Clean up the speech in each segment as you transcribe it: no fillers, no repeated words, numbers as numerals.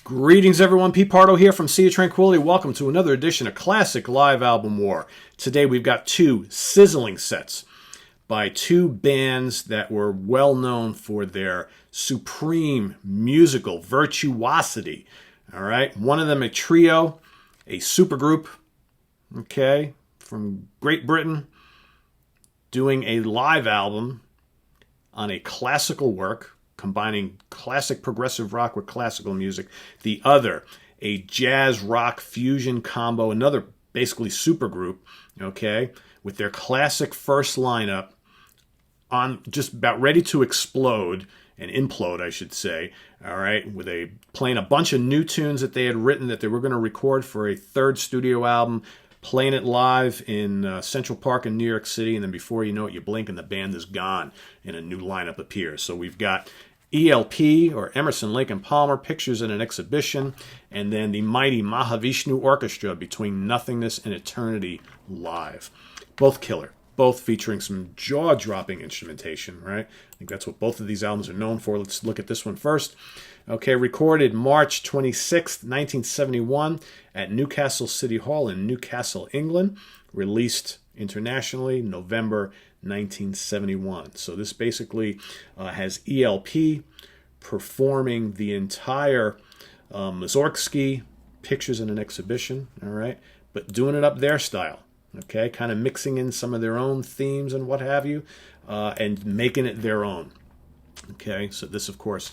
Greetings everyone, Pete Pardo here from Sea of Tranquility. Welcome to another edition of Classic Live Album War. Today we've got two sizzling sets by two bands that were well known for their supreme musical virtuosity. All right, one of them a trio, a supergroup, okay, from Great Britain, doing a live album on a classical work, combining classic progressive rock with classical music. The other, a jazz rock fusion combo, another basically supergroup, okay, with their classic first lineup on just about ready to explode and implode, I should say, all right, with playing a bunch of new tunes that they had written that they were going to record for a third studio album, playing it live in Central Park in New York City, and then before you know it, you blink and the band is gone and a new lineup appears. So we've got ELP, or Emerson, Lake and Pictures in an Exhibition, and then the mighty Mahavishnu Orchestra, Between Nothingness and Eternity live. Both killer, both featuring some jaw-dropping instrumentation, right? I think that's what both of these albums are known for. Let's look at this one first. Okay, recorded March 26th, 1971 at Newcastle City Hall in Newcastle, England. Released internationally November 1971. So this basically has ELP performing the entire Mussorgsky Pictures in an Exhibition, all right, but doing it up their style, okay, kind of mixing in some of their own themes and what have you, and making it their own. Okay, so this, of course,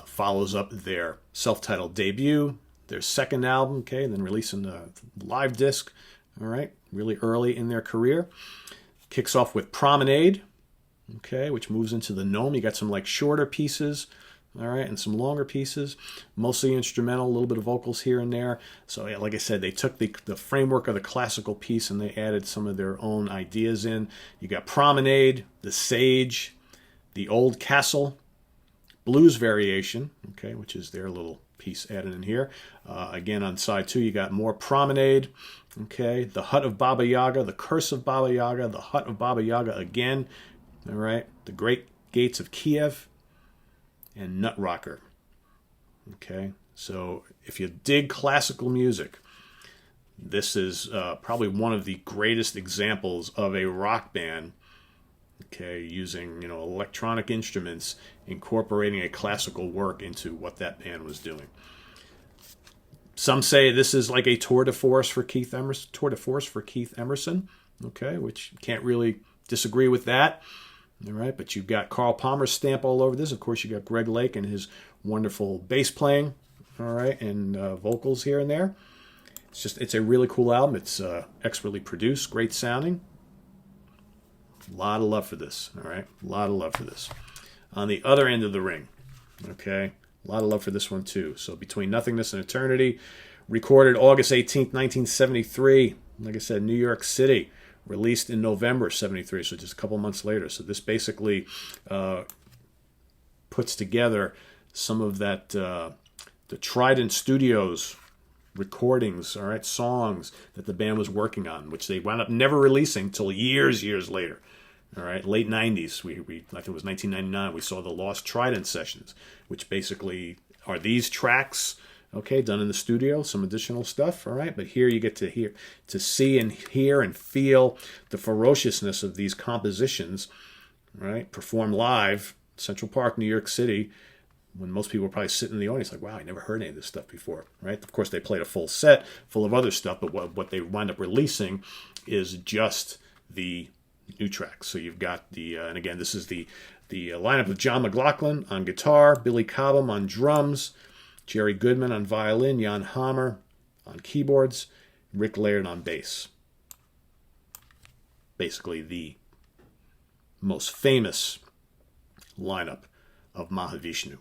follows up their self-titled debut, their second album, okay, and then releasing the live disc, all right, really early in their career. Kicks off with Promenade, okay, which moves into the Gnome. You got some like shorter pieces, all right, and some longer pieces, mostly instrumental, a little bit of vocals here and there. So yeah, like I said, they took the framework of the classical piece and they added some of their own ideas in. You got Promenade, the Sage, the Old Castle, Blues Variation, okay, which is their little piece added in here. Again, on side two, you got more Promenade, okay, the Hut of Baba Yaga, the Curse of Baba Yaga, the Hut of Baba Yaga again, all right, the Great Gates of Kiev, and Nut Rocker, okay. So if you dig classical music, this is probably one of the greatest examples of a rock band, okay, using, electronic instruments, incorporating a classical work into what that band was doing. Some say this is like a tour de force for Keith Emerson, okay, which can't really disagree with that. All right, but you've got Carl Palmer's stamp all over this. Of course, you got Greg Lake and his wonderful bass playing, all right, and vocals here and there. It's a really cool album. It's expertly produced, great sounding. A lot of love for this, all right? A lot of love for this. On the other end of the ring, okay, a lot of love for this one too. So Between Nothingness and Eternity, recorded August 18th, 1973. Like I said, New York City. Released in November 73, so just a couple months later. So this basically puts together some of that, the Trident Studios recordings, all right, songs that the band was working on, which they wound up never releasing till years later. All right, late 90s, we I think it was 1999, we saw the Lost Trident sessions, which basically are these tracks, okay, done in the studio, some additional stuff, all right, but here you get to see and hear and feel the ferociousness of these compositions, right, performed live, Central Park, New York City, when most people were probably sitting in the audience like, wow, I never heard any of this stuff before, right? Of course, they played a full set full of other stuff, but what they wind up releasing is just the new tracks. So you've got and again, this is the lineup of John McLaughlin on guitar, Billy Cobham on drums, Jerry Goodman on violin, Jan Hammer on keyboards, Rick Laird on bass. Basically the most famous lineup of Mahavishnu.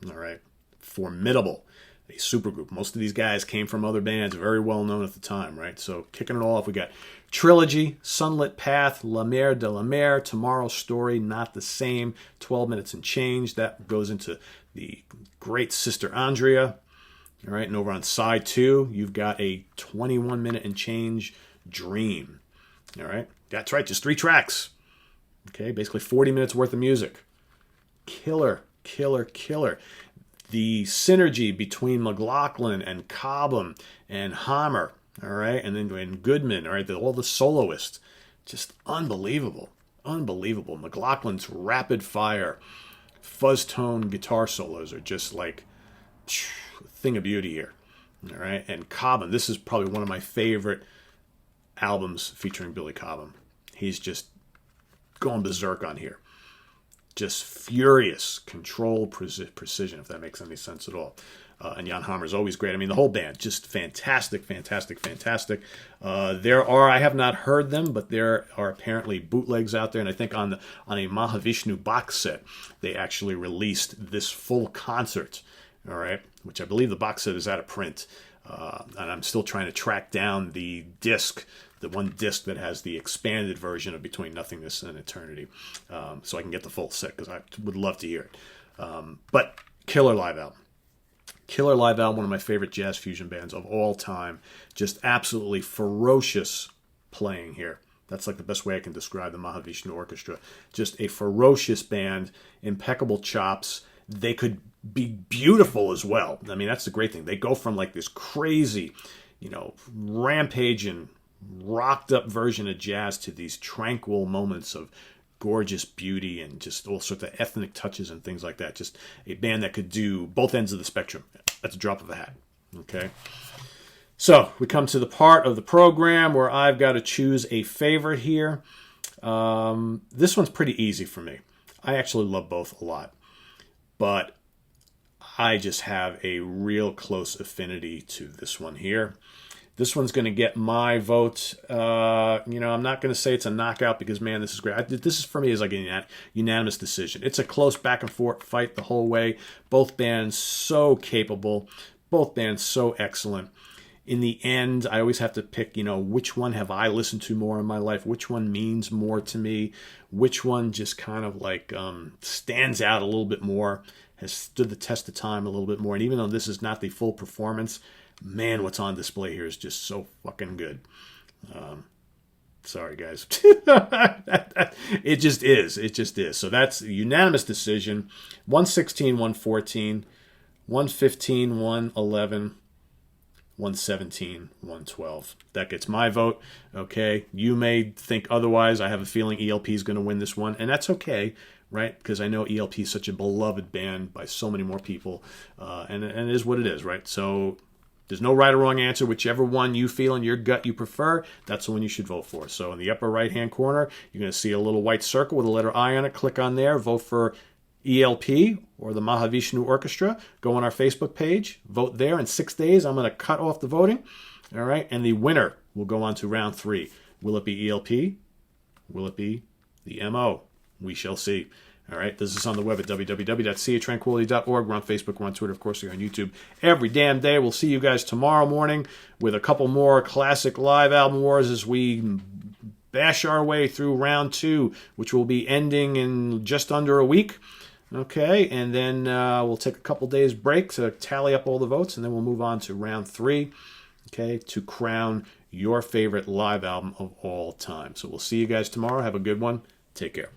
All right, formidable, a supergroup. Most of these guys came from other bands, very well known at the time, right? So kicking it all off, we got Trilogy, Sunlit Path, La Mer de la Mer, Tomorrow's Story, Not the Same, 12 Minutes and Change. That goes into the great Sister Andrea. All right, and over on side two, you've got a 21-minute and change Dream. All right, that's right, just 3 tracks. Okay, basically 40 minutes worth of music. Killer. the synergy between McLaughlin and Cobham and Hammer, all right, and then and Goodman, all right, all the soloists, just unbelievable, unbelievable. McLaughlin's rapid fire fuzz tone guitar solos are just like a thing of beauty here, all right. And Cobham, this is probably one of my favorite albums featuring Billy Cobham. He's just going berserk on here. Just furious control, precision, if that makes any sense at all. And Jan Hammer's always great. I mean, the whole band, just fantastic, fantastic, fantastic. I have not heard them, but there are apparently bootlegs out there. And I think on a Mahavishnu box set, they actually released this full concert, all right, which I believe the box set is out of print. And I'm still trying to track down the disc, the one disc that has the expanded version of Between Nothingness and Eternity, so I can get the full set, because I would love to hear it. But killer live album. Killer live album, one of my favorite jazz fusion bands of all time. Just absolutely ferocious playing here. That's like the best way I can describe the Mahavishnu Orchestra. Just a ferocious band, impeccable chops. They could be beautiful as well. I mean, that's the great thing. They go from like this crazy, rampaging, rocked up version of jazz to these tranquil moments of gorgeous beauty and just all sorts of ethnic touches and things like that. Just a band that could do both ends of the spectrum at the drop of a hat. Okay. So we come to the part of the program where I've got to choose a favorite here. This one's pretty easy for me. I actually love both a lot, but I just have a real close affinity to this one here. This one's going to get my vote. I'm not going to say it's a knockout because, man, this is great. This is, for me, is like a unanimous decision. It's a close back and forth fight the whole way. Both bands so capable. Both bands so excellent. In the end, I always have to pick, which one have I listened to more in my life? Which one means more to me? Which one just kind of like stands out a little bit more, has stood the test of time a little bit more. And even though this is not the full performance, man, what's on display here is just so fucking good. Sorry, guys. It just is. It just is. So that's a unanimous decision. 116, 114, 115, 111, 117, 112. That gets my vote. Okay. You may think otherwise. I have a feeling ELP is going to win this one, and that's okay. Right? Because I know ELP is such a beloved band by so many more people. And it is what it is, right? So there's no right or wrong answer. Whichever one you feel in your gut you prefer, that's the one you should vote for. So in the upper right-hand corner, you're going to see a little white circle with a letter I on it. Click on there. Vote for ELP or the Mahavishnu Orchestra. Go on our Facebook page. Vote there. In 6 days, I'm going to cut off the voting. All right? And the winner will go on to round 3. Will it be ELP? Will it be the MO? We shall see. All right, this is on the web at www.seatranquility.org. We're on Facebook, we're on Twitter, of course, we're on YouTube every damn day. We'll see you guys tomorrow morning with a couple more classic live album wars as we bash our way through round 2, which will be ending in just under a week. Okay, and then we'll take a couple days break to tally up all the votes, and then we'll move on to round 3, okay, to crown your favorite live album of all time. So we'll see you guys tomorrow. Have a good one. Take care.